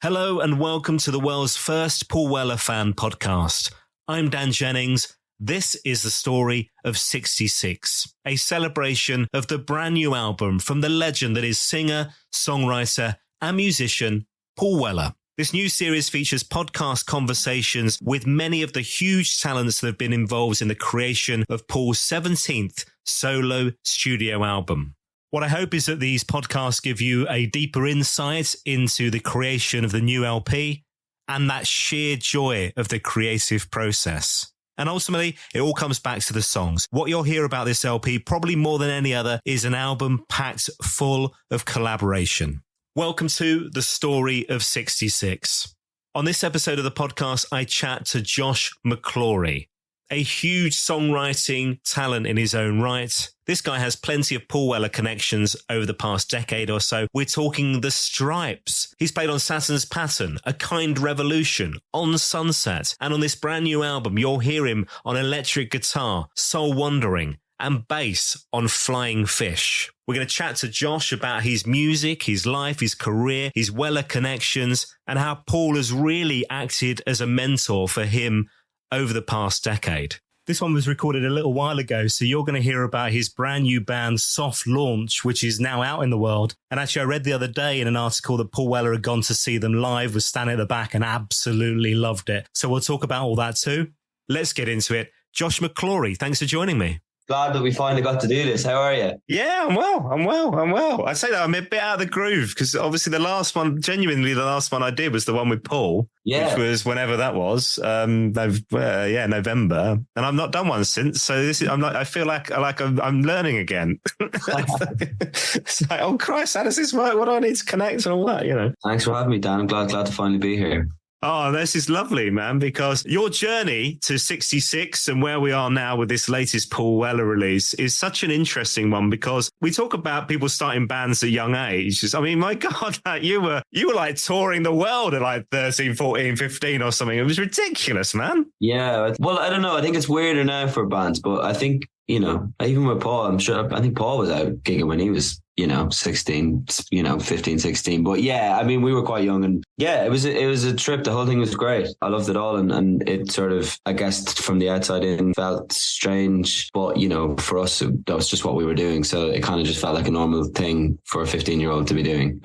Hello and welcome to the world's first Paul Weller fan podcast. I'm Dan Jennings. This is the story of 66, a celebration of the brand new album from the legend that is singer, songwriter and musician Paul Weller. This new series features podcast conversations with many of the huge talents that have been involved in the creation of Paul's 17th solo studio album. What I hope is that these podcasts give you a deeper insight into the creation of the new LP and that sheer joy of the creative process. And ultimately, it all comes back to the songs. What you'll hear about this LP, probably more than any other, is an album packed full of collaboration. Welcome to the story of 66. On this episode of the podcast, I chat to Josh McClorey, a huge songwriting talent in his own right. This guy has plenty of Paul Weller connections over the past decade or so. We're talking the Strypes. He's played on Saturns Pattern, A Kind Revolution, On Sunset, and on this brand new album, you'll hear him on electric guitar, Soul Wandering, and bass on Flying Fish. We're going to chat to Josh about his music, his life, his career, his Weller connections, and how Paul has really acted as a mentor for him over the past decade. This one was recorded a little while ago, so you're going to hear about his brand new band Soft Launch, which is now out in the world. And actually, I read the other day in an article that Paul Weller had gone to see them live, was standing at the back and absolutely loved it. So we'll talk about all that too. Let's get into it. Josh McClorey, thanks for joining me. Glad that we finally got to do this. How are you? Yeah, I'm well. I say that I'm a bit out of the groove because obviously the last one I did was the one with Paul, which was whenever that was, November, and I've not done one since. So I feel like I'm learning again. It's like, oh Christ, how does this work? What do I need to connect and all that? You know. Thanks for having me, Dan. I'm glad to finally be here. Oh, this is lovely, man, because your journey to 66 and where we are now with this latest Paul Weller release is such an interesting one because we talk about people starting bands at young ages. I mean, my God, you were like touring the world at like 13, 14, 15 or something. It was ridiculous, man. Yeah. Well, I don't know. I think it's weirder now for bands, but I think, you know, even with Paul, I think Paul was out gigging when he was, 16, 15, 16. But yeah, I mean, we were quite young and yeah, it was a trip. The whole thing was great. I loved it all. And it sort of, I guess from the outside in felt strange, but for us, that was just what we were doing. So it kind of just felt like a normal thing for a 15-year-old to be doing.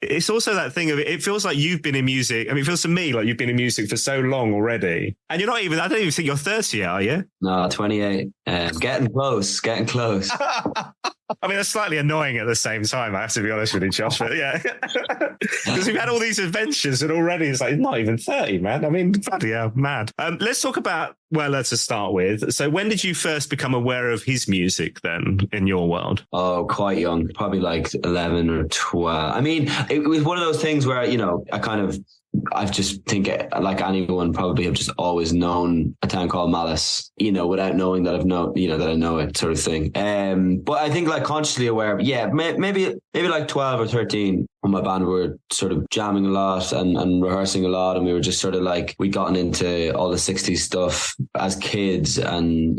It's also that thing of it feels like you've been in music. I mean, it feels to me like you've been in music for so long already. And you're not even, I don't even think you're 30 yet, are you? No, 28. Getting close. I mean, that's slightly annoying at the same time, I have to be honest with you, Josh. But yeah, because we've had all these adventures and already it's like, not even 30, man. I mean, bloody hell, mad. Let's talk about Weller to start with. So when did you first become aware of his music then in your world? Oh, quite young, probably like 11 or 12. I mean, it was one of those things where, I just think like anyone probably have just always known a town called Malice, without knowing that that I know it sort of thing. But I think like consciously aware, maybe like 12 or 13 when my band were sort of jamming a lot and rehearsing a lot. And we were just sort of like, we'd gotten into all the 60s stuff as kids and,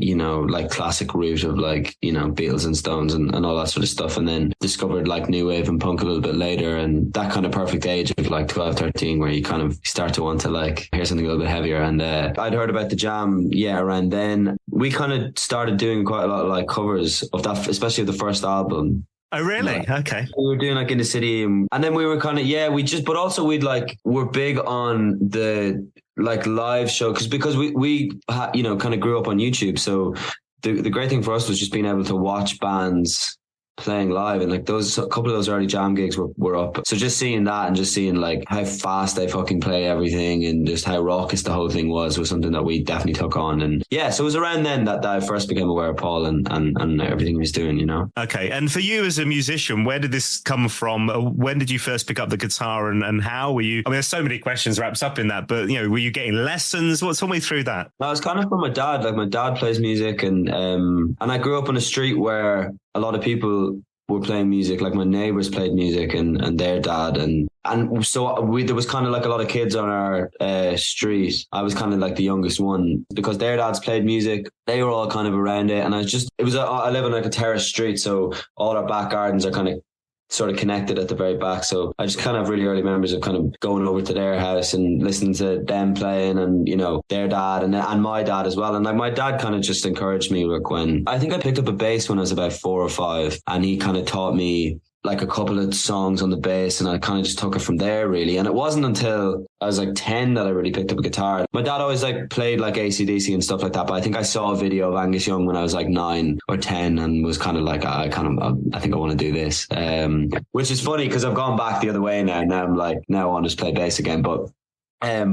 like classic route of like, Beatles and Stones and all that sort of stuff. And then discovered like new wave and punk a little bit later. And that kind of perfect age of like 12, 13, where you kind of start to want to like hear something a little bit heavier. And I'd heard about the jam, around then. We kind of started doing quite a lot of like covers of that, especially of the first album. Oh, really? Yeah. Okay. We were doing like in the city and then we were kind of, but also we're big on the like live show because we kind of grew up on YouTube. So the great thing for us was just being able to watch bands playing live, and like a couple of those early jam gigs were up. So just seeing that and just seeing like how fast they fucking play everything and just how raucous the whole thing was something that we definitely took on. And yeah, so it was around then that I first became aware of Paul and everything he was doing, Okay. And for you as a musician, where did this come from? When did you first pick up the guitar and how were you? I mean, there's so many questions wrapped up in that, but were you getting lessons? Talk me through that. No, it's kind of from my dad. Like my dad plays music and I grew up on a street where a lot of people were playing music. Like my neighbors played music and their dad and so there was kind of like a lot of kids on our street. I was kind of like the youngest one because their dads played music. They were all kind of around it, and I live on like a terrace street, so all our back gardens are kind of sort of connected at the very back. So I just kind of have really early memories of kind of going over to their house and listening to them playing, and, you know, their dad and my dad as well. And like my dad kind of just encouraged me, like, when I think I picked up a bass when I was about 4 or 5, and he kind of taught me like a couple of songs on the bass, and I kind of just took it from there, really. And it wasn't until I was like 10 that I really picked up a guitar. My dad always like played like AC/DC and stuff like that, but I think I saw a video of Angus Young when I was like 9 or 10 and was kind of like, I think I want to do this, which is funny because I've gone back the other way now. Now I'm like, now I want to just play bass again. But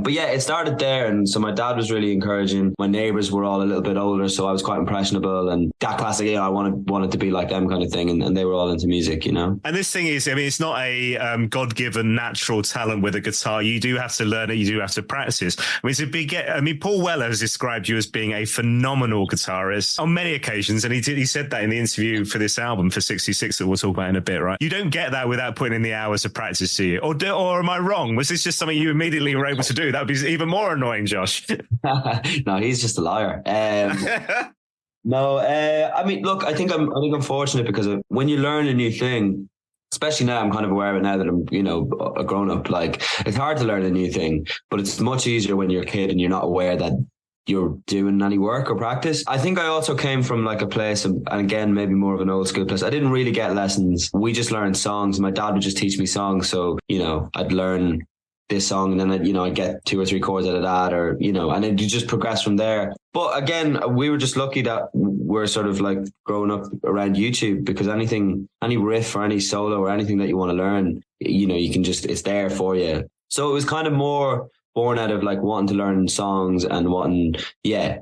yeah, it started there. And so my dad was really encouraging. My neighbors were all a little bit older, so I was quite impressionable. And that classic, you know, I wanted to be like them kind of thing. And they were all into music, you know. And this thing is, I mean, it's not a God-given natural talent with a guitar. You do have to learn it. You do have to practice. I mean, Paul Weller has described you as being a phenomenal guitarist on many occasions. And he said that in the interview for this album, for 66, that we'll talk about in a bit, right? You don't get that without putting in the hours of practice, do you? Or am I wrong? Was this just something you immediately were able to do? That would be even more annoying, Josh. No, he's just a liar. No, I mean, look, I think I'm fortunate because when you learn a new thing, especially now, I'm kind of aware of it now that I'm, you know, a grown up. Like, it's hard to learn a new thing, but it's much easier when you're a kid and you're not aware that you're doing any work or practice. I think I also came from like a place, and again, maybe more of an old school place. I didn't really get lessons. We just learned songs. My dad would just teach me songs. So, you know, I'd learn this song and then I'd get 2 or 3 chords out of that, or, you know, and then you just progress from there. But again, we were just lucky that we're sort of like growing up around YouTube, because any riff or any solo or anything that you want to learn, you know, you can just, it's there for you. So it was kind of more born out of like wanting to learn songs and wanting,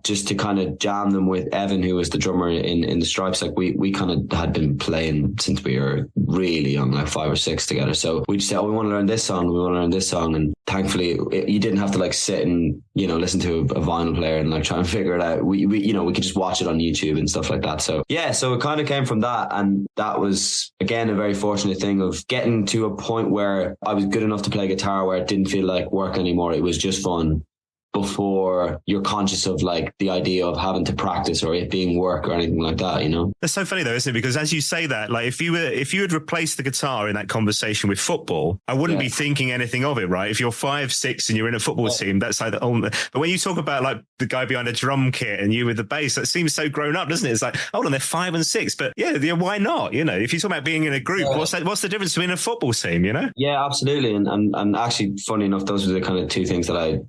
just to kind of jam them with Evan, who was the drummer in the Strypes. Like we kind of had been playing since we were really young, like 5 or 6 together. So we just said, we want to learn this song. And thankfully you didn't have to like sit and, you know, listen to a vinyl player and like try and figure it out. We you know, we could just watch it on YouTube and stuff like that. So yeah, so it kind of came from that. And that was, again, a very fortunate thing of getting to a point where I was good enough to play guitar where it didn't feel like work anymore. It was just fun, before you're conscious of like the idea of having to practice or it being work or anything like that, you know? That's so funny though, isn't it? Because as you say that, like if you had replaced the guitar in that conversation with football, I wouldn't be thinking anything of it, right? If you're 5, 6 and you're in a football team, that's like but when you talk about like the guy behind a drum kit and you with the bass, that seems so grown up, doesn't it? It's like, hold on, they're 5 and 6, but why not? You know, if you talk about being in a group, what's the difference between a football team, you know? Yeah, absolutely. And actually, funny enough, those were the kind of 2 things that I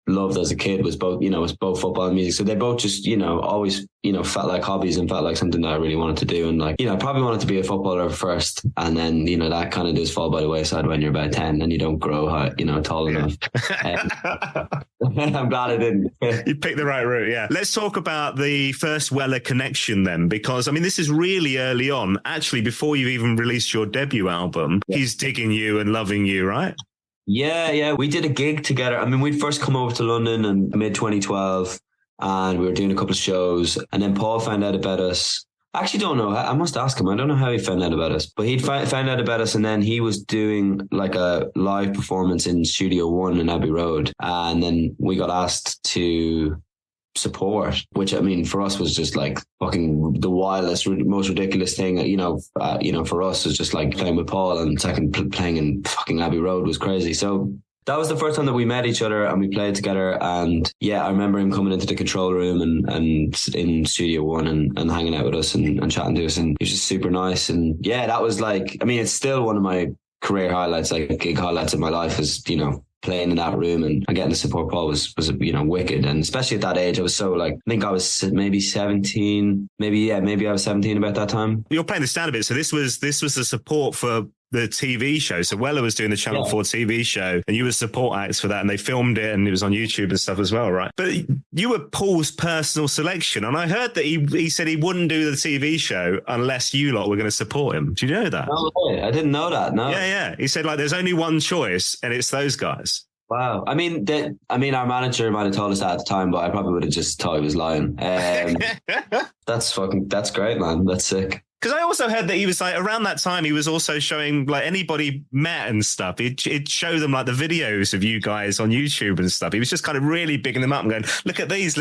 loved as a kid, was both football and music. So they both just, you know, always, you know, felt like hobbies and felt like something that I really wanted to do. And like, you know, I probably wanted to be a footballer first, and then, you know, that kind of does fall by the wayside when you're about 10 and you don't grow high, you know, tall enough. I'm glad I didn't. You picked the right route, yeah. Let's talk about the first Weller connection then, because I mean, this is really early on, actually, before you've even released your debut album. He's digging you and loving you, right? Yeah. We did a gig together. I mean, we'd first come over to London in mid 2012 and we were doing a couple of shows, and then Paul found out about us. I actually don't know. I must ask him. I don't know how he found out about us, but he'd found out about us, and then he was doing like a live performance in Studio One in Abbey Road. And then we got asked to support, which I mean for us was just like fucking the wildest, most ridiculous thing, you know, for us was just like playing with Paul, and second playing in fucking Abbey Road was crazy. So that was the first time that we met each other and we played together. And yeah, I remember him coming into the control room and in Studio One and hanging out with us and chatting to us, and he was just super nice. And yeah, that was like, I mean, it's still one of my career highlights, like gig highlights of my life, is, you know, playing in that room and getting to support Paul was, you know, wicked. And especially at that age, I was so like, I think I was maybe 17, maybe I was 17 about that time. You're playing the stand a bit. So this was the support for the TV show. So Weller was doing the Channel 4 TV show and you were support acts for that, and they filmed it and it was on YouTube and stuff as well, right? But you were Paul's personal selection, and I heard that he said he wouldn't do the TV show unless you lot were going to support him. Do you know that? No way. I didn't know that, no. Yeah. He said like there's only one choice and it's those guys. Wow. I mean, our manager might have told us that at the time, but I probably would have just thought he was lying. That's great, man. That's sick. Because I also heard that he was like, around that time, he was also showing like anybody met and stuff. He'd show them like the videos of you guys on YouTube and stuff. He was just kind of really bigging them up and going, look at these.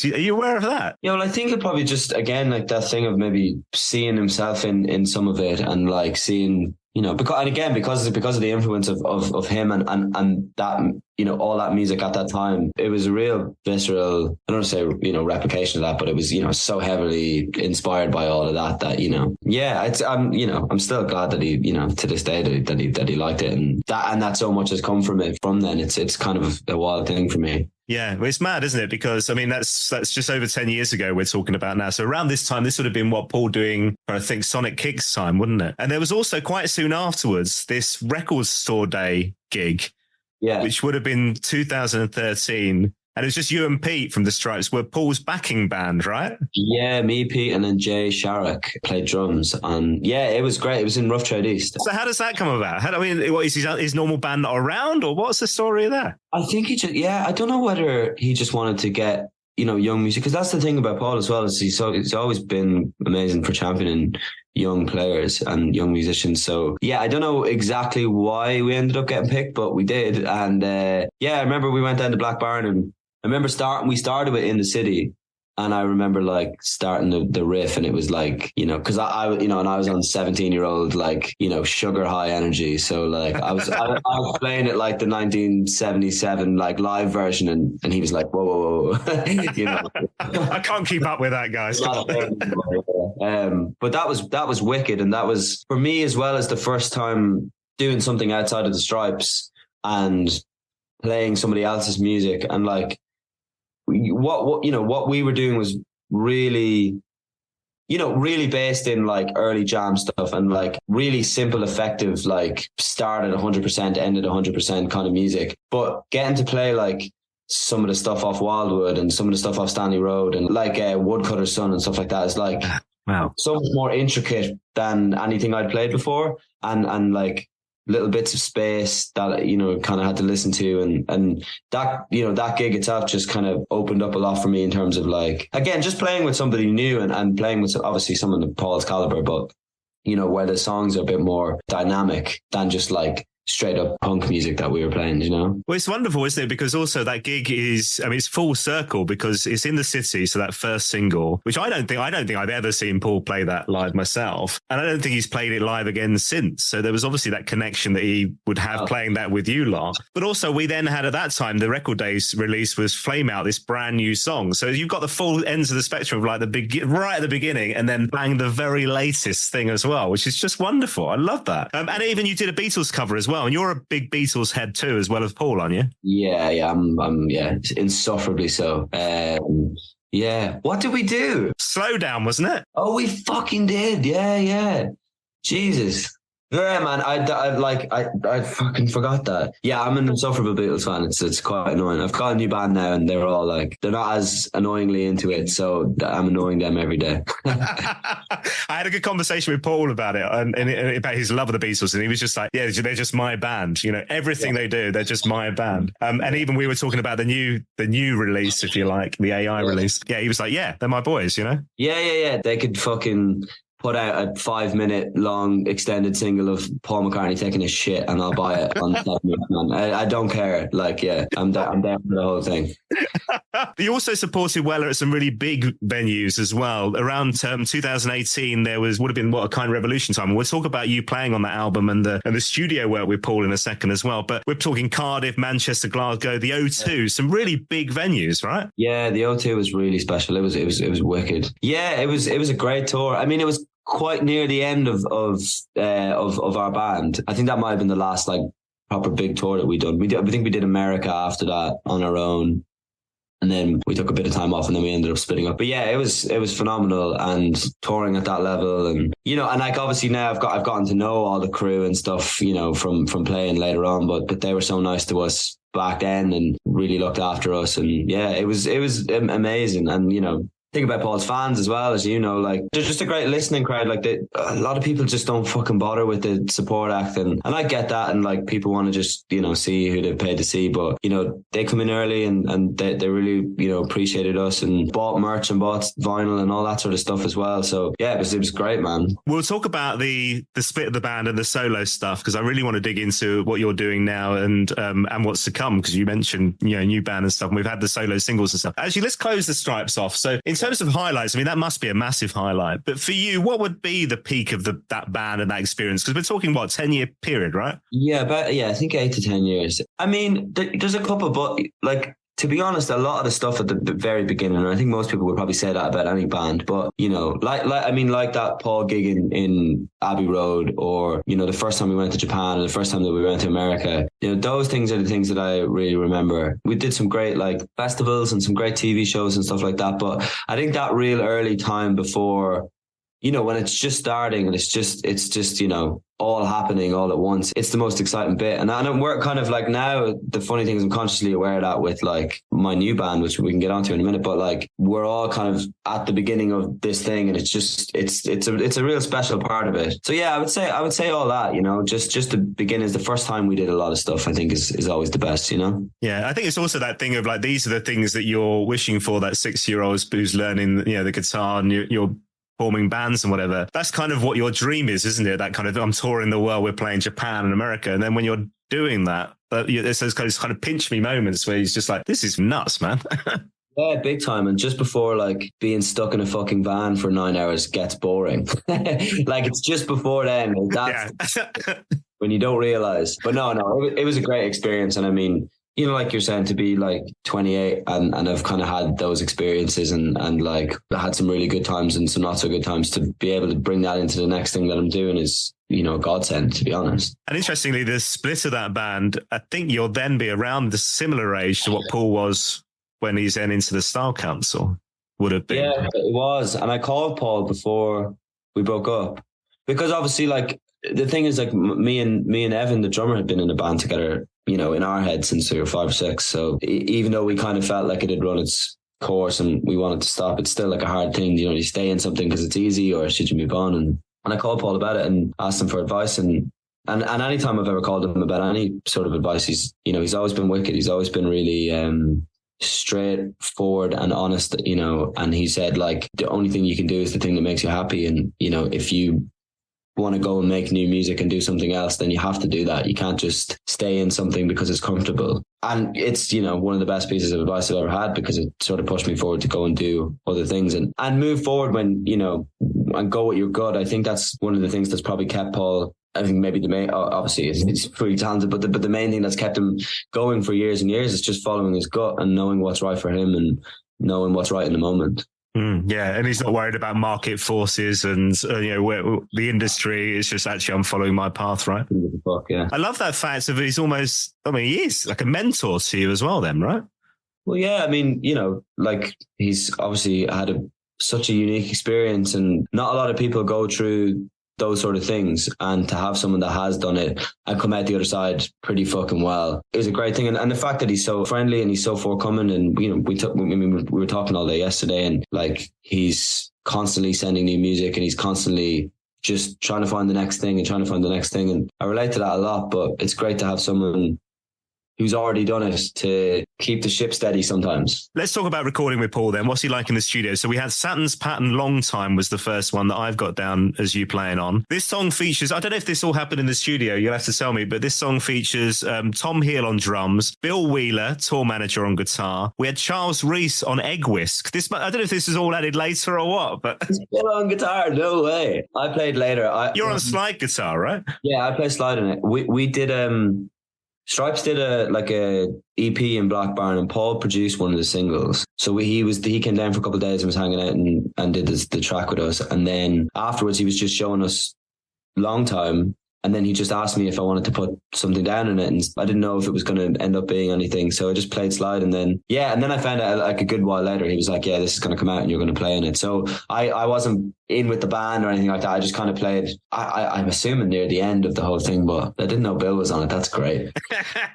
Are you aware of that? Yeah, well, I think it probably just, again, like that thing of maybe seeing himself in some of it, and like seeing, because of the influence of him and that, all that music at that time, it was a real visceral, I don't want to say, replication of that, but it was, so heavily inspired by all of that, I'm still glad that he, to this day that he liked it, and that so much has come from it from then. It's kind of a wild thing for me. Yeah, well, it's mad, isn't it? Because, I mean, that's just over 10 years ago we're talking about now. So around this time, this would have been what Paul doing, I think, Sonic Kicks time, wouldn't it? And there was also quite soon afterwards this Record Store Day gig, which would have been 2013. And it was just you and Pete from the Strypes were Paul's backing band, right? Yeah, me, Pete, and then Jay Sharrock played drums. And yeah, it was great. It was in Rough Trade East. So how does that come about? What is his normal band not around, or what's the story there? I think I don't know whether he just wanted to get, young music. Because that's the thing about Paul as well, is he's always been amazing for championing young players and young musicians. So yeah, I don't know exactly why we ended up getting picked, but we did. And I remember we went down to Black Barn, and I remember we started with In the City, and I remember like starting the riff, and it was like, cause I and I was on 17-year-old, like, sugar high energy. So like I was playing it like the 1977, like live version. And he was like, whoa. I can't keep up with that, guys. But that was wicked. And that was for me as well as the first time doing something outside of the Strypes and playing somebody else's music. And like, what we were doing was really, really based in like early jam stuff and like really simple, effective, like started 100%, ended 100% kind of music. But getting to play like some of the stuff off Wildwood and some of the stuff off Stanley Road and like Woodcutter's Son and stuff like that is like so much more intricate than anything I'd played before. And like little bits of space that, kind of had to listen to. And that, that gig itself just kind of opened up a lot for me in terms of like, again, just playing with somebody new and playing with obviously someone of Paul's caliber, but, where the songs are a bit more dynamic than just like straight up punk music that we were playing, Well, it's wonderful, isn't it? Because also that gig is, it's full circle because it's In the City. So that first single, which I don't think I've ever seen Paul play that live myself. And I don't think he's played it live again since. So there was obviously that connection that he would have playing that with you lot. But also we then had at that time, the Record Days release was Flame Out, this brand new song. So you've got the full ends of the spectrum of like right at the beginning and then bang the very latest thing as well, which is just wonderful. I love that. And even you did a Beatles cover as well. And you're a big Beatles head too, as well as Paul, aren't you? Yeah, I'm insufferably so. What did we do? Slow Down, wasn't it? Oh, we fucking did. Yeah. Jesus. Yeah, man, I fucking forgot that. Yeah, I'm an insufferable Beatles fan. It's quite annoying. I've got a new band now, and they're all like, they're not as annoyingly into it, so I'm annoying them every day. I had a good conversation with Paul about it, and about his love of the Beatles, and he was just like, yeah, they're just my band. Everything they do, they're just my band. And even we were talking about the new release, if you like, the AI release. Yeah, he was like, yeah, they're my boys, Yeah. They could fucking put out a 5-minute long extended single of Paul McCartney taking a shit and I'll buy it on man. I don't care. Like, yeah, I'm down for the whole thing. You also supported Weller at some really big venues as well. Around 2018, there would have been a kind of revolution time. And we'll talk about you playing on that album and the studio work with Paul in a second as well. But we're talking Cardiff, Manchester, Glasgow, the O2, some really big venues, right? Yeah, the O2 was really special. It was wicked. Yeah, it was a great tour. I mean, it was quite near the end of our band. I think that might have been the last like proper big tour that we done. I think we did America after that on our own, and then we took a bit of time off, and then we ended up splitting up. But yeah, it was phenomenal, and touring at that level, and and like obviously now I've gotten to know all the crew and stuff, from playing later on. But they were so nice to us back then and really looked after us, and yeah, it was amazing, and think about Paul's fans as well, as like they're just a great listening crowd. Like a lot of people just don't fucking bother with the support act, and I get that, and like people want to just see who they've paid to see, but they come in early and they really appreciated us and bought merch and bought vinyl and all that sort of stuff as well. So yeah, it was great, man. We'll talk about the split of the band and the solo stuff, because I really want to dig into what you're doing now and what's to come, because you mentioned new band and stuff, and we've had the solo singles and stuff. Actually, let's close the Strypes off. So in terms of highlights, I mean, that must be a massive highlight. But for you, what would be the peak of that band and that experience? Because we're talking, 10-year period, right? Yeah, I think 8 to 10 years. I mean, there's a couple, but like, to be honest, a lot of the stuff at the very beginning, and I think most people would probably say that about any band, but like that Paul gig in Abbey Road, or, the first time we went to Japan, and the first time that we went to America, those things are the things that I really remember. We did some great like festivals and some great TV shows and stuff like that. But I think that real early time before, when it's just starting and it's just, all happening all at once, it's the most exciting bit. And we're kind of like, now the funny thing is I'm consciously aware of that with like my new band, which we can get onto in a minute, but like we're all kind of at the beginning of this thing, and it's just, it's a real special part of it. So yeah, I would say all that, just the beginnings, the first time we did a lot of stuff, I think is always the best, Yeah. I think it's also that thing of like, these are the things that you're wishing for, that 6-year-old who's learning, the guitar, and you're forming bands and whatever. That's kind of what your dream is, isn't it? That kind of, I'm touring the world, we're playing Japan and America. And then when you're doing that, there's those kind of pinch me moments where he's just like, this is nuts, man. Yeah, big time. And just before like being stuck in a fucking van for 9 hours gets boring. Like it's just before then. That's when you don't realize. But no, it was a great experience. And I mean, like you're saying, to be like 28 and I've kind of had those experiences and like I had some really good times and some not so good times, to be able to bring that into the next thing that I'm doing is, a godsend, to be honest. And interestingly, the split of that band, I think you'll then be around the similar age to what Paul was when he's then into the Style Council, would have been. Yeah, it was. And I called Paul before we broke up, because obviously like the thing is like me and Evan, the drummer, had been in a band together, in our head since we were 5 or 6. So even though we kind of felt like it had run its course and we wanted to stop, it's still like a hard thing, you stay in something because it's easy, or should you move on? And I called Paul about it and asked him for advice. And any time I've ever called him about any sort of advice, he's always been wicked. He's always been really straightforward and honest, and he said like, the only thing you can do is the thing that makes you happy. And, if you want to go and make new music and do something else, then you have to do that. You can't just stay in something because it's comfortable. And it's, one of the best pieces of advice I've ever had, because it sort of pushed me forward to go and do other things and move forward when, and go what you're good. I think that's one of the things that's probably kept Paul. I think maybe the main, obviously he's pretty talented, but the main thing that's kept him going for years and years is just following his gut and knowing what's right for him and knowing what's right in the moment. Yeah, and he's not worried about market forces and where the industry. It's just, actually, I'm following my path, right? Yeah. I love that fact of he's almost, he is like a mentor to you as well then, right? Well, yeah, I mean, like he's obviously had such a unique experience, and not a lot of people go through those sort of things, and to have someone that has done it and come out the other side pretty fucking well is a great thing. And the fact that he's so friendly and he's so forthcoming, and we were talking all day yesterday, and like he's constantly sending new music and he's constantly just trying to find the next thing and I relate to that a lot. But it's great to have someone who's already done it to keep the ship steady sometimes. Let's talk about recording with Paul then. What's he like in the studio? So we had Saturns Pattern Long Time was the first one that I've got down as you playing on. This song features, I don't know if this all happened in the studio, you'll have to tell me, but this song features Tom Heel on drums, Bill Wheeler, tour manager, on guitar. We had Charles Reese on egg whisk. I don't know if this is all added later or what, but... He's still on guitar, no way. I played later. You're on slide guitar, right? Yeah, I play slide on it. We did... Strypes did a EP in Black Barn, and Paul produced one of the singles. So he came down for a couple of days and was hanging out and did the track with us. And then afterwards he was just showing us Long Time. And then he just asked me if I wanted to put something down in it. And I didn't know if it was going to end up being anything. So I just played slide. And then I found out like a good while later, he was like, yeah, this is going to come out and you're going to play in it. So I wasn't in with the band or anything like that. I just kind of played, I'm assuming near the end of the whole thing, but I didn't know Bill was on it. That's great.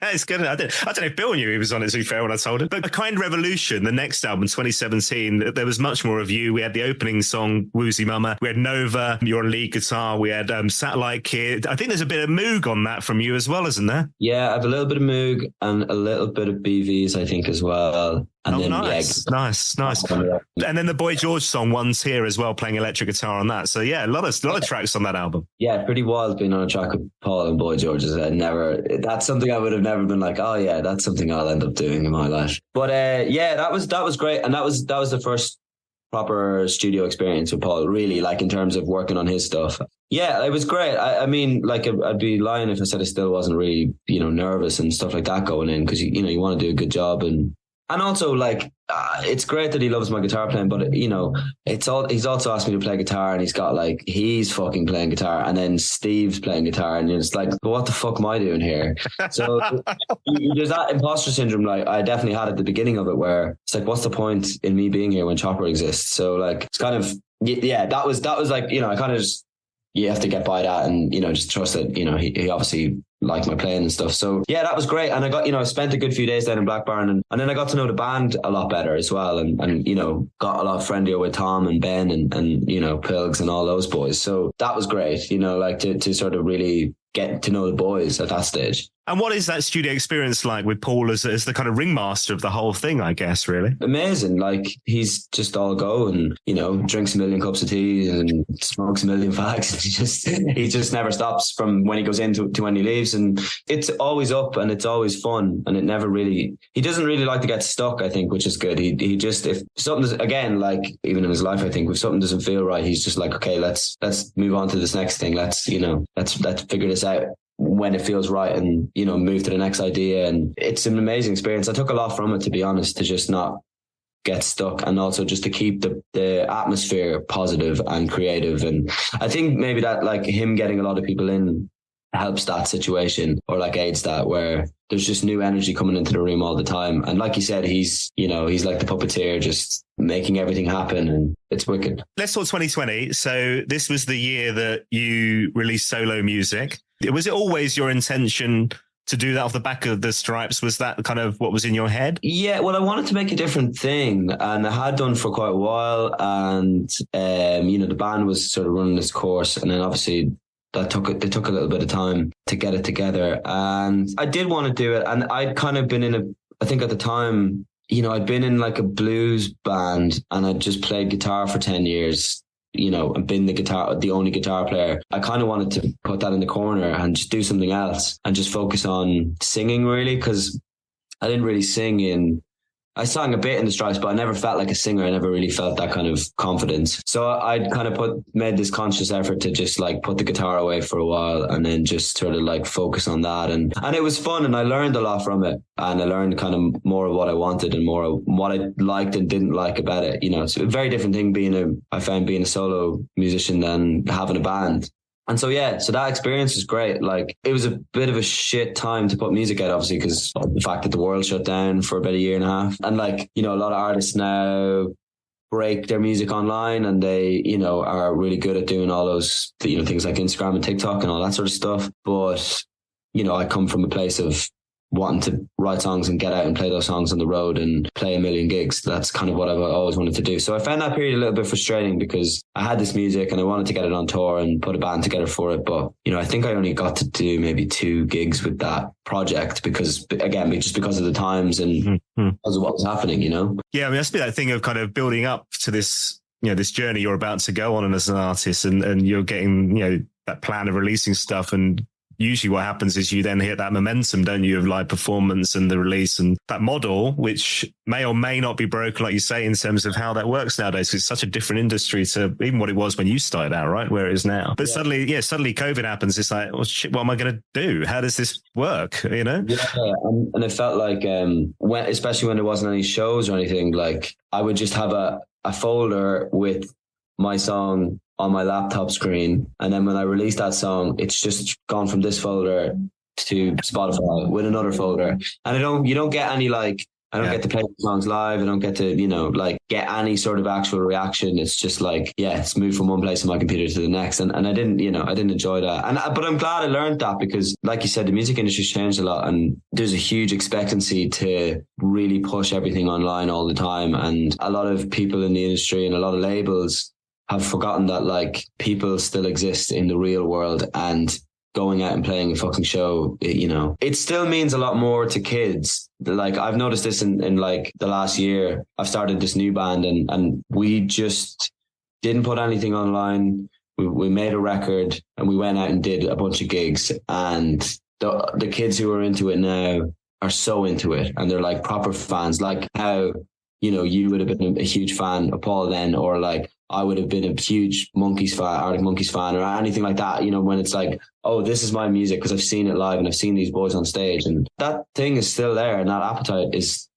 It's good. I don't know if Bill knew he was on it, to be fair, when I told him. But A Kind Revolution, the next album, 2017, there was much more of you. We had the opening song, Woozy Mama. We had Nova, you're on lead guitar. We had Satellite Kid. I think there's a bit of Moog on that from you as well, isn't there? Yeah, I have a little bit of Moog and a little bit of BVs, I think, as well. And then, nice. And then the Boy George song, One's Here, as well, playing electric guitar on that. So yeah, a lot of tracks on that album. Yeah, pretty wild being on a track with Paul and Boy George. That's something I would have never been like, oh yeah, that's something I'll end up doing in my life. But that was great, and that was the first proper studio experience with Paul, really, like in terms of working on his stuff. Yeah, it was great. I mean, like I'd be lying if I said I still wasn't really, nervous and stuff like that going in, because you want to do a good job. And also, like, it's great that he loves my guitar playing, but he's also asked me to play guitar, and he's fucking playing guitar, and then Steve's playing guitar, and it's like, well, what the fuck am I doing here? So there's that imposter syndrome, like I definitely had at the beginning of it, where it's like, what's the point in me being here when Chopper exists? So like, it's kind of, yeah, that was like, I kind of just, you have to get by that, and just trust that he obviously liked my playing and stuff. So yeah, that was great. And I got I spent a good few days down in Blackburn, and then I got to know the band a lot better as well, and got a lot friendlier with Tom and Ben and Pilgs and all those boys. So that was great, like to sort of really get to know the boys at that stage. And what is that studio experience like with Paul as the kind of ringmaster of the whole thing, I guess, really? Amazing. Like, he's just all go and, drinks a million cups of tea and smokes a million fags. He just never stops from when he goes in to when he leaves. And it's always up and it's always fun. And it never really, he doesn't really like to get stuck, I think, which is good. He just, if something, again, like even in his life, I think if something doesn't feel right, he's just like, okay, let's move on to this next thing. Let's figure this out when it feels right, and move to the next idea. And it's an amazing experience. I took a lot from it, to be honest, to just not get stuck, and also just to keep the atmosphere positive and creative. And I think maybe that, like, him getting a lot of people in helps that situation, or like aids that, where there's just new energy coming into the room all the time. And like you said, he's like the puppeteer, just making everything happen, and it's wicked. Let's talk 2020. So this was the year that you released solo music. Was it always your intention to do that off the back of the Strypes? Was that kind of what was in your head? Yeah, well, I wanted to make a different thing, and I had done for quite a while. And, the band was sort of running its course, and then obviously it took a little bit of time to get it together. And I did want to do it. And I'd kind of been I think at the time, I'd been in like a blues band, and I'd just played guitar for 10 years. And been the only guitar player. I kind of wanted to put that in the corner and just do something else and just focus on singing, really, because I didn't really sing I sang a bit in the Strypes, but I never felt like a singer. I never really felt that kind of confidence. So I'd kind of made this conscious effort to just like put the guitar away for a while, and then just sort of like focus on that. And it was fun, and I learned a lot from it. And I learned kind of more of what I wanted and more of what I liked and didn't like about it. It's a very different thing I found being a solo musician than having a band. And so, yeah, so that experience was great. Like, it was a bit of a shit time to put music out, obviously, because of the fact that the world shut down for about a year and a half. And like, a lot of artists now break their music online, and they, are really good at doing all those, things like Instagram and TikTok and all that sort of stuff. But, I come from a place of wanting to write songs and get out and play those songs on the road and play a million gigs. That's kind of what I've always wanted to do. So I found that period a little bit frustrating, because I had this music and I wanted to get it on tour and put a band together for it. But, I think I only got to do maybe 2 gigs with that project because, again, just because of the times and because of what was happening, Yeah, I mean, that's been that thing of kind of building up to this, this journey you're about to go on as an artist, and you're getting, that plan of releasing stuff. And usually what happens is you then hit that momentum, don't you, of live performance and the release, and that model, which may or may not be broken, like you say, in terms of how that works nowadays. It's such a different industry to even what it was when you started out, right? Where it is now. But suddenly COVID happens. It's like, well, shit, what am I going to do? How does this work? Yeah. And it felt like, especially when there wasn't any shows or anything, like I would just have a folder with my song on my laptop screen, and then when I release that song, it's just gone from this folder to Spotify with another folder. And you don't get any like, I don't get to play songs live. I don't get to, get any sort of actual reaction. It's just like, it's moved from one place on my computer to the next. And I didn't enjoy that. But I'm glad I learned that, because like you said, the music industry's changed a lot, and there's a huge expectancy to really push everything online all the time. And a lot of people in the industry and a lot of labels have forgotten that like people still exist in the real world, and going out and playing a fucking show, it still means a lot more to kids. Like, I've noticed this in like the last year. I've started this new band, and we just didn't put anything online. We made a record and we went out and did a bunch of gigs, and the kids who are into it now are so into it, and they're like proper fans, like how you would have been a huge fan of Paul then, or like I would have been a huge Arctic Monkeys fan, or anything like that, when it's like, oh, this is my music because I've seen it live and I've seen these boys on stage, and that thing is still there, and that appetite is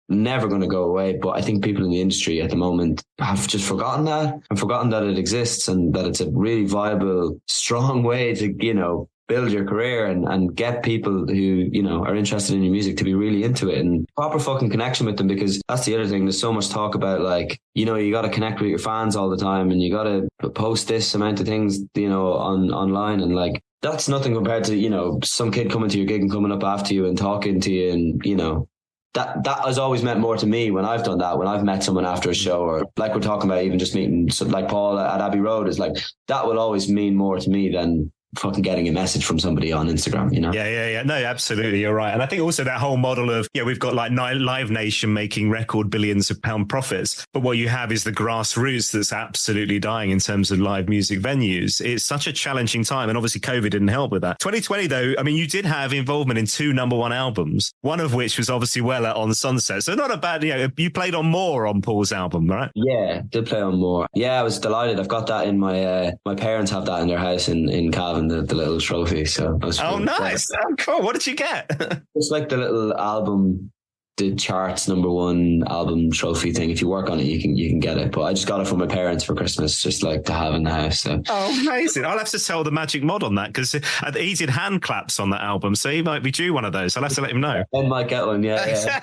never going to go away. But I think people in the industry at the moment have just forgotten that, and forgotten that it exists, and that it's a really viable, strong way to, build your career and get people who, are interested in your music to be really into it, and proper fucking connection with them. Because that's the other thing. There's so much talk about like, you got to connect with your fans all the time, and you got to post this amount of things, online. And like, that's nothing compared to, some kid coming to your gig and coming up after you and talking to you. And, that has always meant more to me when I've done that, when I've met someone after a show, or like we're talking about, even just meeting like Paul at Abbey Road, is like, that will always mean more to me than fucking getting a message from somebody on Instagram, Yeah. No, absolutely. You're right. And I think also that whole model of, we've got like Live Nation making record billions of pound profits, but what you have is the grassroots that's absolutely dying in terms of live music venues. It's such a challenging time. And obviously COVID didn't help with that. 2020 though, I mean, you did have involvement in 2 number 1 albums, one of which was obviously Weller on Sunset. So not a bad, you played on More on Paul's album, right? Yeah, did play on More. Yeah, I was delighted. I've got that in my parents have that in their house in Cavan, the little trophy. So I was nice. Oh, cool. What did you get? It's like the little album, the charts number 1 album trophy thing. If you work on it, you can get it. But I just got it from my parents for Christmas, just like to have in the house. So. Oh, amazing! I'll have to tell the Magic Mod on that, because he did hand claps on that album, so he might be due one of those. I'll have to let him know. I might get one. Yeah.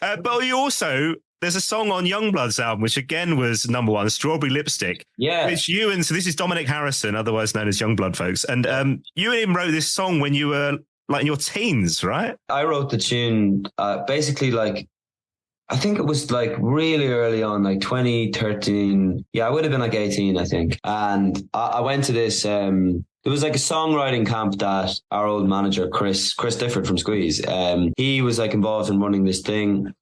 But you also. There's a song on YUNGBLUD's album, which again was number 1, Strawberry Lipstick. Yeah. Which so this is Dominic Harrison, otherwise known as YUNGBLUD, folks. And you and him wrote this song when you were like in your teens, right? I wrote the tune basically like, I think it was like really early on, like 2013. Yeah, I would have been like 18, I think. And I went to this, there was like a songwriting camp that our old manager, Chris Difford from Squeeze, he was like involved in running this thing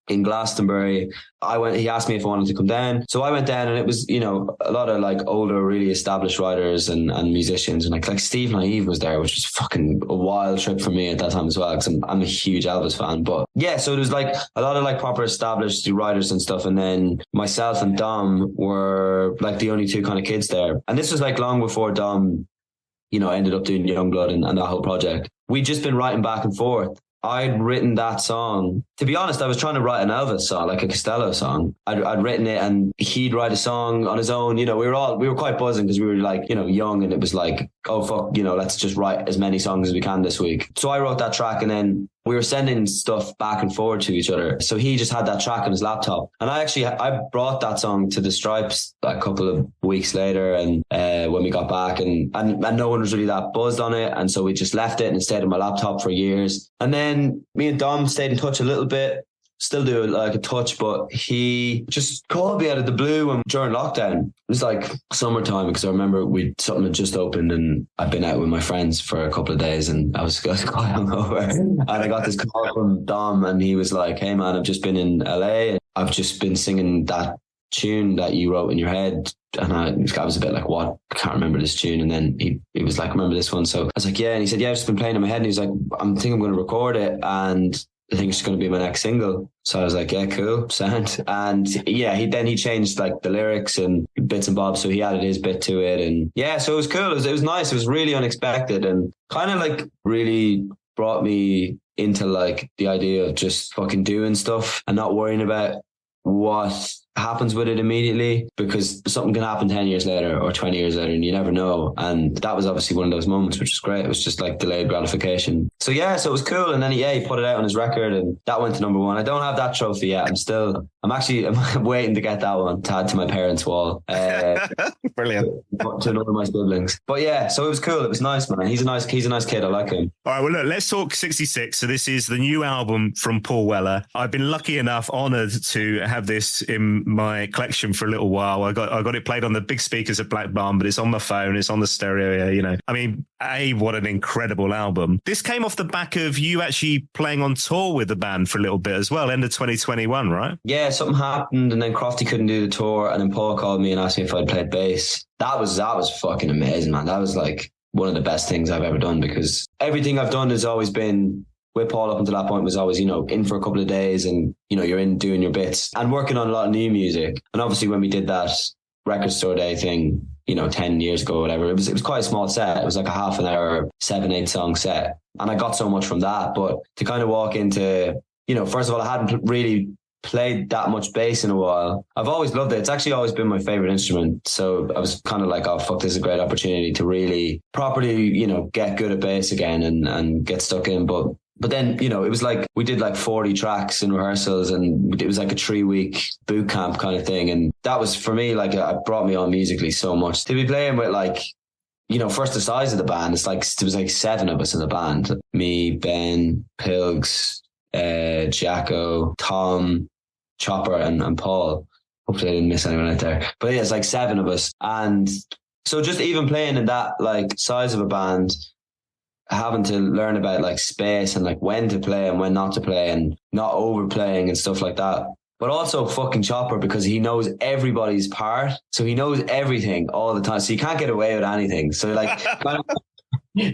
in Glastonbury. He asked me if I wanted to come down. So I went down, and it was, a lot of like older, really established writers and musicians, and like Steve Naive was there, which was fucking a wild trip for me at that time as well, because I'm a huge Elvis fan. But yeah, so it was like a lot of like proper established writers and stuff. And then myself and Dom were like the only 2 kind of kids there. And this was like long before Dom, ended up doing YUNGBLUD and that whole project. We'd just been writing back and forth. I'd written that song. To be honest, I was trying to write an Elvis song, like a Costello song. I'd written it, and he'd write a song on his own. We were quite buzzing because we were like, young, and it was like, oh fuck, let's just write as many songs as we can this week. So I wrote that track, and then we were sending stuff back and forward to each other. So he just had that track on his laptop. And I brought that song to the Strypes a couple of weeks later, and when we got back, and no one was really that buzzed on it. And so we just left it and stayed on my laptop for years. And then me and Dom stayed in touch a little bit, still do like a touch, but he just called me out of the blue during lockdown. It was like summertime, because I remember something had just opened, and I'd been out with my friends for a couple of days, and I was quite hungover. And I got this call from Dom, and he was like, hey man, I've just been in LA, and I've just been singing that tune that you wrote in your head. And I was a bit like, what? I can't remember this tune. And then he was like, remember this one? So I was like, yeah. And he said, yeah, I've just been playing in my head. And he was like, I think I'm going to record it, and I think it's going to be my next single. So I was like, yeah, cool, sound. And yeah, he changed like the lyrics and bits and bobs. So he added his bit to it. And yeah, so it was cool. It was nice. It was really unexpected, and kind of like really brought me into like the idea of just fucking doing stuff and not worrying about what happens with it immediately, because something can happen 10 years later or 20 years later, and you never know. And that was obviously one of those moments, which was great. It was just like delayed gratification. So yeah, so it was cool. And then he put it out on his record, and that went to number 1. I don't have that trophy yet. I'm waiting to get that one to add to my parents' wall. Brilliant. To another of my siblings. But yeah, so it was cool. It was nice, man. He's a nice kid. I like him. All right, well, look, let's talk 66. So this is the new album from Paul Weller. I've been lucky enough, honoured to have this in my collection for a little while. I got it played on the big speakers at Black Barn, but it's on my phone, it's on the stereo here, I mean, what an incredible album. This came off the back of you actually playing on tour with the band for a little bit as well, end of 2021, right? Yeah, something happened, and then Crofty couldn't do the tour, and then Paul called me and asked me if I'd played bass. That was fucking amazing, man. That was like one of the best things I've ever done, because everything I've done has always been with Paul up until that point was always, you know, in for a couple of days and, you know, you're in doing your bits and working on a lot of new music. And obviously when we did that record store day thing, you know, 10 years ago or whatever, it was quite a small set. It was like a half an hour, 7-8 song set. And I got so much from that. But to kind of walk into, you know, first of all, I hadn't really played that much bass in a while. I've always loved it. It's actually always been my favorite instrument. So I was kind of like, oh fuck, this is a great opportunity to really properly, you know, get good at bass again and get stuck in. But then, you know, it was like we did like 40 tracks in rehearsals and it was like a 3-week boot camp kind of thing. And that was for me, like, it brought me on musically so much. To be playing with like, you know, first the size of the band, it's like, there was like 7 of us in the band. Me, Ben, Pilgs, Jacko, Tom, Chopper and Paul. Hopefully I didn't miss anyone out there. But yeah, it's like 7 of us. And so just even playing in that like size of a band, having to learn about like space and like when to play and when not to play and not overplaying and stuff like that. But also fucking Chopper, because he knows everybody's part. So he knows everything all the time. So you can't get away with anything. So like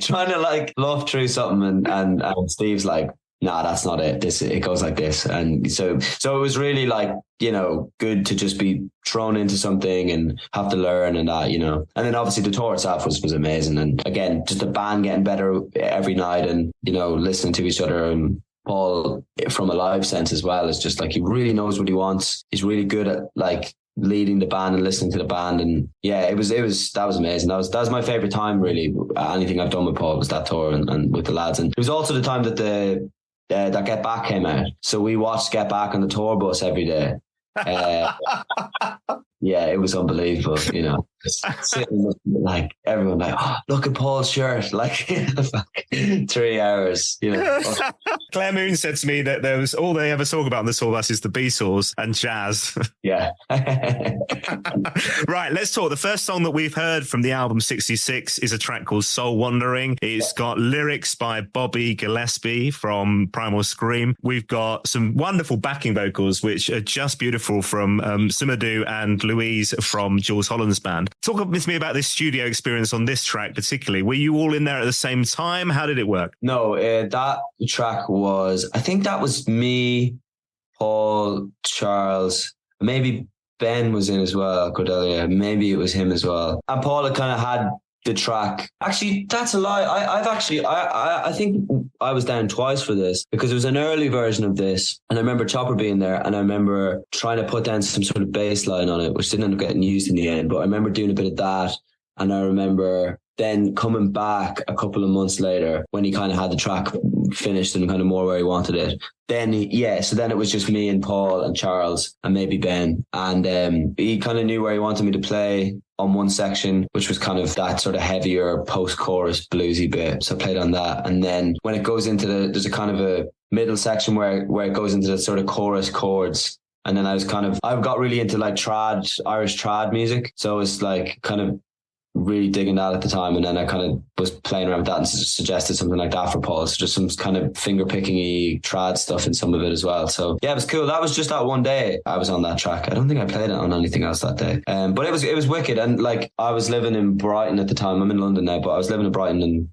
trying to like bluff through something and Steve's like, nah, that's not it. It goes like this. And so it was really like, you know, good to just be thrown into something and have to learn and that, you know. And then obviously the tour itself was amazing. And again, just the band getting better every night and, you know, listening to each other. And Paul, from a live sense as well, is just like, he really knows what he wants. He's really good at like leading the band and listening to the band. And yeah, that was amazing. That was my favorite time really. Anything I've done with Paul was that tour and with the lads. And it was also the time that that Get Back came out. So we watched Get Back on the tour bus every day. Yeah, it was unbelievable, you know. Sitting like everyone like, oh, look at Paul's shirt, like 3 hours, you know. Claire Moon said to me that there was all they ever talk about on the tour bus is the Beatles and jazz. Yeah. Right, let's talk. The first song that we've heard from the album 66 is a track called Soul Wandering. It's got lyrics by Bobby Gillespie from Primal Scream. We've got some wonderful backing vocals, which are just beautiful, from Sumadou and Louise from Jules Holland's band. Talk with me about this studio experience on this track particularly. Were you all in there at the same time? How did it work? No, that track was, I think that was me, Paul, Charles, maybe Ben was in as well, Cordelia. Maybe it was him as well. And Paul had kind of had the track. Actually, that's a lie. I think I was down twice for this, because it was an early version of this, and I remember Chopper being there, and I remember trying to put down some sort of bass line on it, which didn't end up getting used in the end, but I remember doing a bit of that. And I remember then coming back a couple of months later when he kind of had the track finished and kind of more where he wanted it. Then so then it was just me and Paul and Charles and maybe Ben, and he kind of knew where he wanted me to play on one section, which was kind of that sort of heavier post-chorus bluesy bit. So I played on that. And then when it goes into there's a kind of a middle section where it goes into the sort of chorus chords. And then I got really into like Irish trad music. So it was like kind of really digging that at the time. And then I kind of was playing around with that and suggested something like that for Paul. So just some kind of finger picking-y trad stuff in some of it as well. So yeah, it was cool. That was just that one day I was on that track. I don't think I played it on anything else that day. But it was wicked. And like, I was living in Brighton at the time. I'm in London now, but I was living in Brighton, and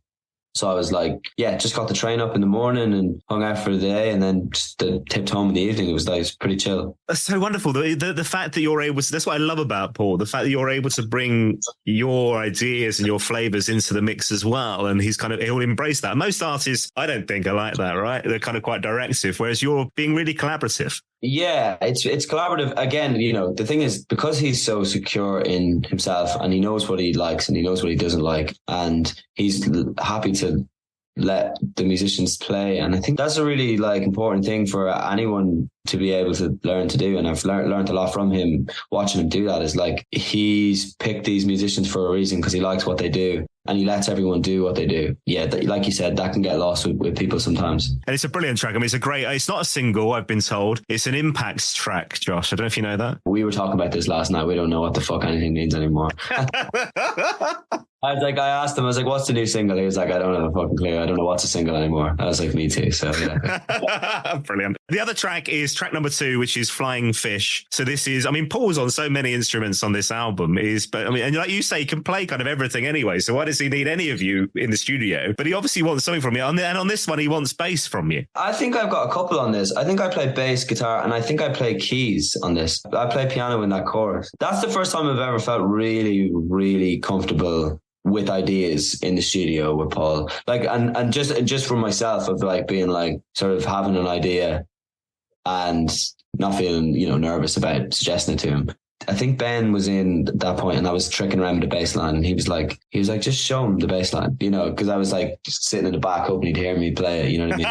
so I was like, yeah, just got the train up in the morning and hung out for the day, and then just tipped home in the evening. It was pretty chill. That's so wonderful. The fact that you're able to, that's what I love about Paul, the fact that you're able to bring your ideas and your flavors into the mix as well. And he'll embrace that. Most artists, I don't think, are like that, right? They're kind of quite directive, whereas you're being really collaborative. Yeah, it's collaborative. Again, you know, the thing is, because he's so secure in himself and he knows what he likes and he knows what he doesn't like, and he's happy to let the musicians play. And I think that's a really like important thing for anyone to be able to learn to do. And I've learned a lot from him watching him do that. Is like, he's picked these musicians for a reason because he likes what they do. And he lets everyone do what they do. Yeah, like you said, that can get lost with people sometimes. And it's a brilliant track. I mean, it's not a single, I've been told. It's an impact track, Josh. I don't know if you know that. We were talking about this last night. We don't know what the fuck anything means anymore. I asked him, I was like, what's the new single? He was like, I don't have a fucking clue. I don't know what's a single anymore. I was like, me too. So yeah. Brilliant. The other track is track number 2, which is Flying Fish. So this is, I mean, Paul's on so many instruments on this album but I mean, and like you say, he can play kind of everything anyway. So why does he need any of you in the studio? But he obviously wants something from you. And on this one, he wants bass from you. I think I've got a couple on this. I think I play bass, guitar, and I think I play keys on this. I play piano in that chorus. That's the first time I've ever felt really, really comfortable with ideas in the studio with Paul. Like, and just for myself of like being like sort of having an idea and not feeling, nervous about suggesting it to him. I think Ben was in at that point and I was tricking around with the bass line and he was like, just show him the bass line, because I was like sitting in the back hoping he'd hear me play it, you know what I mean?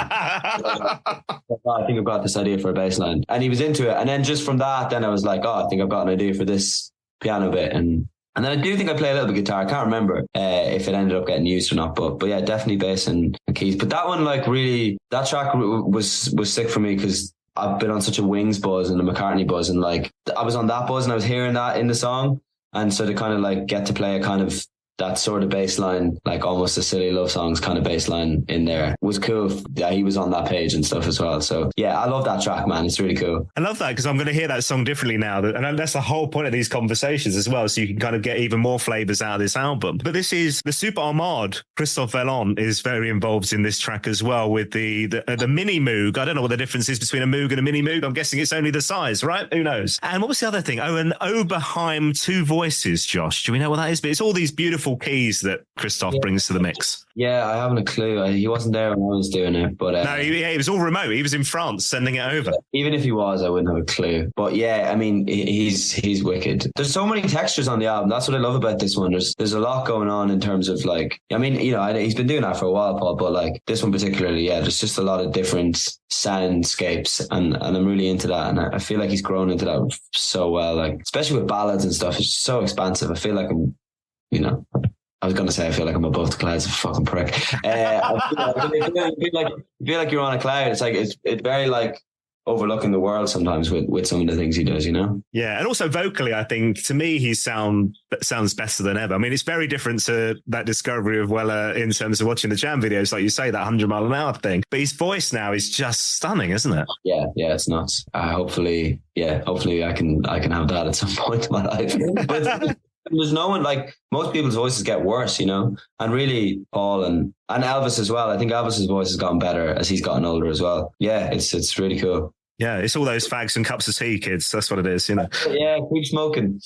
I think I've got this idea for a bass line. And he was into it. And then just from that, then I was like, I think I've got an idea for this piano bit. And then I do think I play a little bit of guitar. I can't remember if it ended up getting used or not, but yeah, definitely bass and keys. But that one, like really, that track was sick for me because I've been on such a Wings buzz and a McCartney buzz, and like I was on that buzz and I was hearing that in the song, and so to kind of like get to play a kind of that sort of bass line, like almost a Silly Love Songs kind of bass line in there was cool. Yeah, he was on that page and stuff as well. So yeah, I love that track, man. It's really cool. I love that because I'm going to hear that song differently now. And that's the whole point of these conversations as well. So you can kind of get even more flavors out of this album. But this is the Super Armade. Christophe Vellon is very involved in this track as well with the mini Moog. I don't know what the difference is between a Moog and a mini Moog. I'm guessing it's only the size, right? Who knows? And what was the other thing? Oh, an Oberheim 2 voices, Josh. Do we know what that is? But it's all these beautiful keys that Christophe brings to the mix. Yeah, I haven't a clue. He wasn't there when I was doing it, but no, he was all remote. He was in France sending it over. Even if he was, I wouldn't have a clue. But yeah, I mean, he's wicked. There's so many textures on the album. That's what I love about this one. There's a lot going on in terms of like, I mean, he's been doing that for a while, Paul, but like this one particularly, yeah, there's just a lot of different soundscapes, and I'm really into that. And I feel like he's grown into that so well, like especially with ballads and stuff. It's so expansive. I feel like I'm, I was going to say, I feel like I'm above the clouds, a fucking prick. I feel like you're on a cloud. It's like, it's very like overlooking the world sometimes with some of the things he does, Yeah. And also vocally, I think to me, he sounds better than ever. I mean, it's very different to that discovery of Weller in terms of watching the Jam videos, like you say, that 100 mile an hour thing. But his voice now is just stunning, isn't it? Yeah, it's nuts. Hopefully I can have that at some point in my life. But there's no one, like most people's voices get worse, and really Paul and Elvis as well. I think Elvis's voice has gotten better as he's gotten older as well. Yeah, it's really cool. Yeah, it's all those fags and cups of tea, kids. That's what it is, Yeah, keep smoking.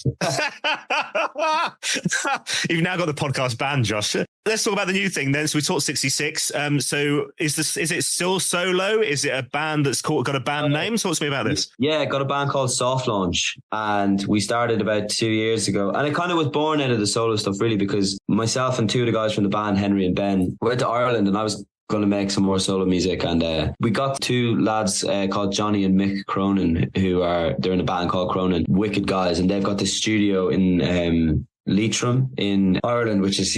You've now got the podcast banned, Josh. Let's talk about the new thing then. So we talked 66. So is it still solo? Is it a band that's got a band name? Talk to me about this. Yeah, got a band called Soft Launch, and we started about 2 years ago. And it kind of was born out of the solo stuff, really, because myself and two of the guys from the band, Henry and Ben, went to Ireland, and I was going to make some more solo music, and we got 2 lads called Johnny and Mick Cronin, they're in a band called Cronin, wicked guys, and they've got this studio in Leitrim in Ireland, which is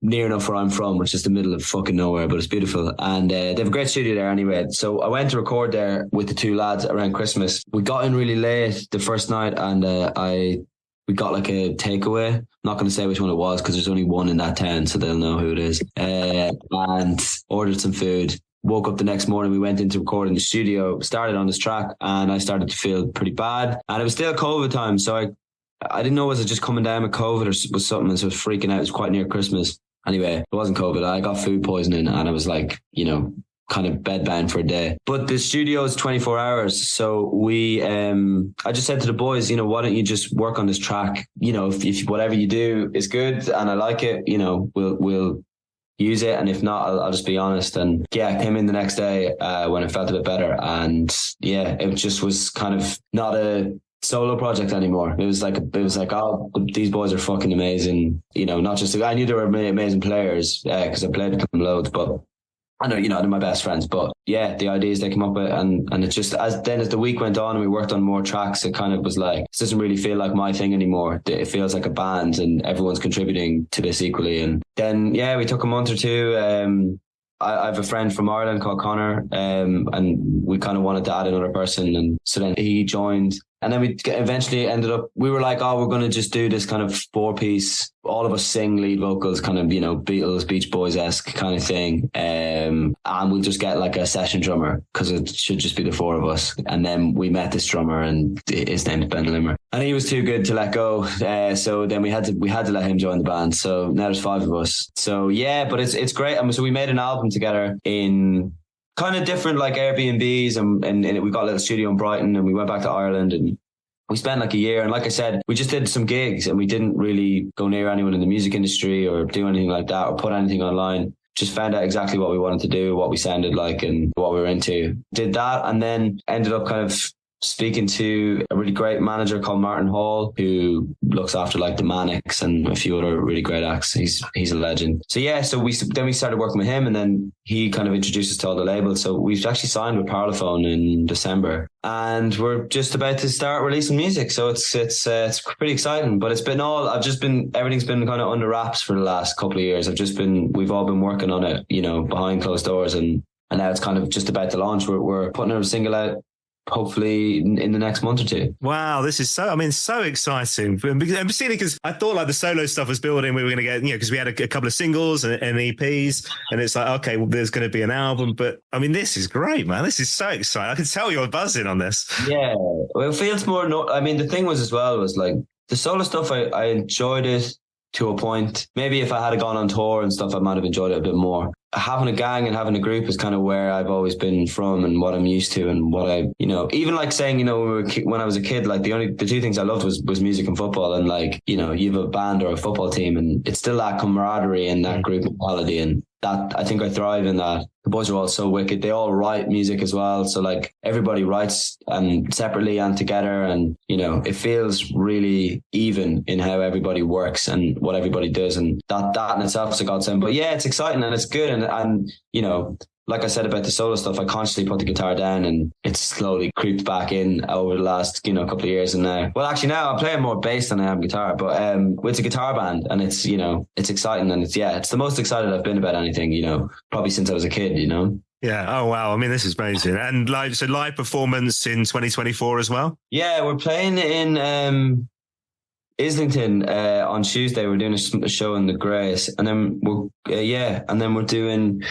near enough where I'm from, which is the middle of fucking nowhere, but it's beautiful, and they have a great studio there anyway. So I went to record there with the 2 lads around Christmas. We got in really late the first night, and we got like a takeaway. I'm not going to say which one it was because there's only one in that town, so they'll know who it is. And ordered some food. Woke up the next morning. We went into recording the studio, started on this track, and I started to feel pretty bad. And it was still COVID time, so I didn't know, was it just coming down with COVID or was something? And so I was freaking out. It was quite near Christmas. Anyway, it wasn't COVID. I got food poisoning, and I was like, kind of bedbound for a day. But the studio is 24 hours. So I just said to the boys, why don't you just work on this track? If whatever you do is good and I like it, we'll use it. And if not, I'll just be honest. And yeah, I came in the next day when I felt a bit better. And yeah, it just was kind of not a solo project anymore. It was like, oh, these boys are fucking amazing. Not just, I knew they were amazing players because I played with them loads, but I know, they're my best friends, but yeah, the ideas they come up with, and it just, as the week went on and we worked on more tracks, it kind of was like, it doesn't really feel like my thing anymore. It feels like a band and everyone's contributing to this equally. And then, yeah, we took a month or two. I have a friend from Ireland called Connor, and we kind of wanted to add another person. And so then he joined, And then we eventually ended up, we were like, oh, we're going to just do this kind of 4-piece, all of us sing lead vocals, kind of, you know, Beatles, Beach Boys-esque kind of thing. And we'll just get like a session drummer because it should just be the 4 of us. And then we met this drummer and his name's Ben Limmer. And he was too good to let go. So then we had to let him join the band. So now there's 5 of us. So yeah, but it's great. So we made an album together in kind of different like Airbnbs and we got a little studio in Brighton and we went back to Ireland and we spent like a year. And like I said, we just did some gigs and we didn't really go near anyone in the music industry or do anything like that or put anything online. Just found out exactly what we wanted to do, what we sounded like and what we were into. Did that and then ended up kind of speaking to a really great manager called Martin Hall, who looks after like the Manics and a few other really great acts. He's a legend. So yeah, so we started working with him, and then he kind of introduced us to all the labels. So we've actually signed with Parlophone in December, and we're just about to start releasing music. So it's pretty exciting. But everything's been kind of under wraps for the last couple of years. We've all been working on it, you know, behind closed doors, and now it's kind of just about to launch. We're putting a single out hopefully in the next month or 2. Wow, this is so exciting. And particularly because I thought like the solo stuff was building. We were going to get, you know, because we had a couple of singles and EPs, and it's like, okay, well, there's going to be an album. But I mean, this is great, man. This is so exciting. I can tell you're buzzing on this. Yeah, well, it feels more. I mean, the thing was like the solo stuff. I enjoyed it to a point. Maybe if I had gone on tour and stuff, I might have enjoyed it a bit more. Having a gang and having a group is kind of where I've always been from and what I'm used to and what I, you know, even like saying, you know, when I was a kid, like the 2 things I loved was music and football. And like, you know, you have a band or a football team and it's still that camaraderie and that group mentality. And that, I think I thrive in that. The boys are all so wicked. They all write music as well. So like everybody writes and separately and together. And, you know, it feels really even in how everybody works and what everybody does. And that in itself is a godsend. But yeah, it's exciting and it's good. And you know, like I said about the solo stuff, I consciously put the guitar down and it's slowly creeped back in over the last, you know, couple of years. And now I'm playing more bass than I am guitar, but it's a guitar band and it's, you know, it's exciting and it's the most excited I've been about anything, you know, probably since I was a kid, you know. Yeah. Oh, wow. I mean, this is amazing. And live performance in 2024 as well? Yeah, we're playing in Islington on Tuesday. We're doing a show in the Grace, and then we're doing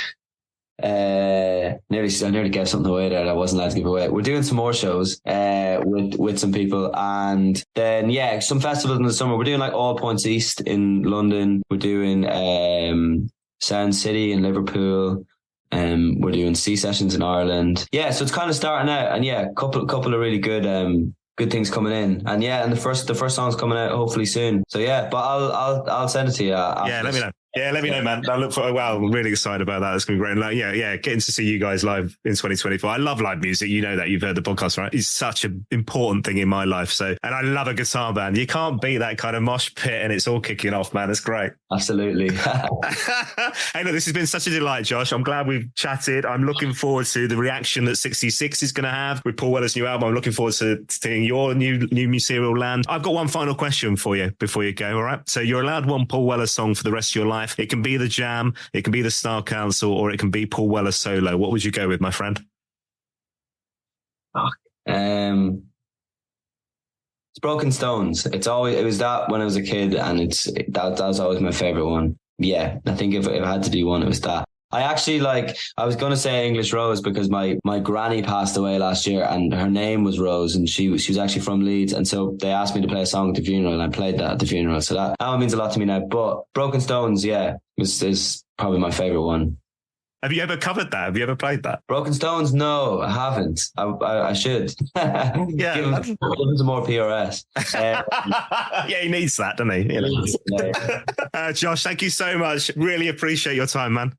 I nearly gave something away there that I wasn't allowed to give away. We're doing some more shows with some people, and then some festivals in the summer. We're doing like All Points East in London. We're doing Sound City in Liverpool. We're doing C Sessions in Ireland. Yeah, so it's kind of starting out, and couple of really good things coming in, and the first song's coming out hopefully soon. So but I'll send it to you. Let me know. Yeah, let me know, man. I'm really excited about that. It's going to be great. And getting to see you guys live in 2024. I love live music. You know that. You've heard the podcast, right? It's such an important thing in my life. So, and I love a guitar band. You can't beat that kind of mosh pit and it's all kicking off, man. It's great. Absolutely. Hey, look, this has been such a delight, Josh. I'm glad we've chatted. I'm looking forward to the reaction that 66 is going to have with Paul Weller's new album. I'm looking forward to seeing your new material land. I've got one final question for you before you go, all right? So you're allowed one Paul Weller song for the rest of your life. It can be The Jam, it can be the Style Council, or it can be Paul Weller solo. What would you go with, my friend? It's Broken Stones. It was that when I was a kid, and that was always my favorite one. Yeah, I think if it had to be one, it was that. I actually I was going to say English Rose because my granny passed away last year and her name was Rose and she was actually from Leeds. And so they asked me to play a song at the funeral and I played that at the funeral. So that one means a lot to me now. But Broken Stones, is probably my favorite one. Have you ever covered that? Have you ever played that? Broken Stones? No, I haven't. I should. Yeah. Give him some more PRS. He needs that, doesn't he? You know? Josh, thank you so much. Really appreciate your time, man.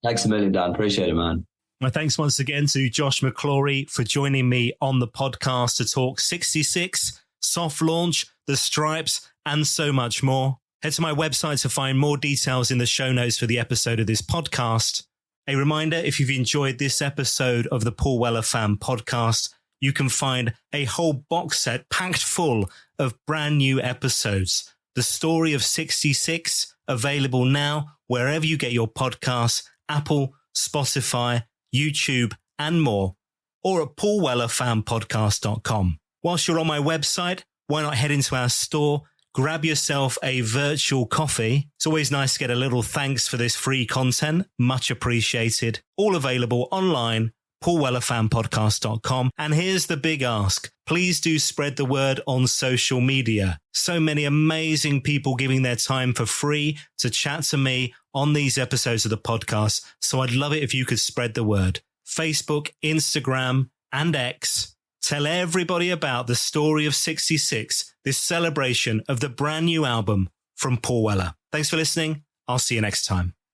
Thanks a million, Dan. Appreciate it, man. My thanks once again to Josh McClorey for joining me on the podcast to talk 66, soft launch, the Strypes, and so much more. Head to my website to find more details in the show notes for the episode of this podcast. A reminder, if you've enjoyed this episode of the Paul Weller Fan Podcast, you can find a whole box set packed full of brand new episodes. The Story of 66, available now wherever you get your podcasts, Apple, Spotify, YouTube, and more, or at paulwellerfanpodcast.com. Whilst you're on my website, why not head into our store, grab yourself a virtual coffee. It's always nice to get a little thanks for this free content. Much appreciated. All available online, paulwellerfanpodcast.com. And here's the big ask. Please do spread the word on social media. So many amazing people giving their time for free to chat to me on these episodes of the podcast. So I'd love it if you could spread the word. Facebook, Instagram, and X. Tell everybody about the story of 66, this celebration of the brand new album from Paul Weller. Thanks for listening. I'll see you next time.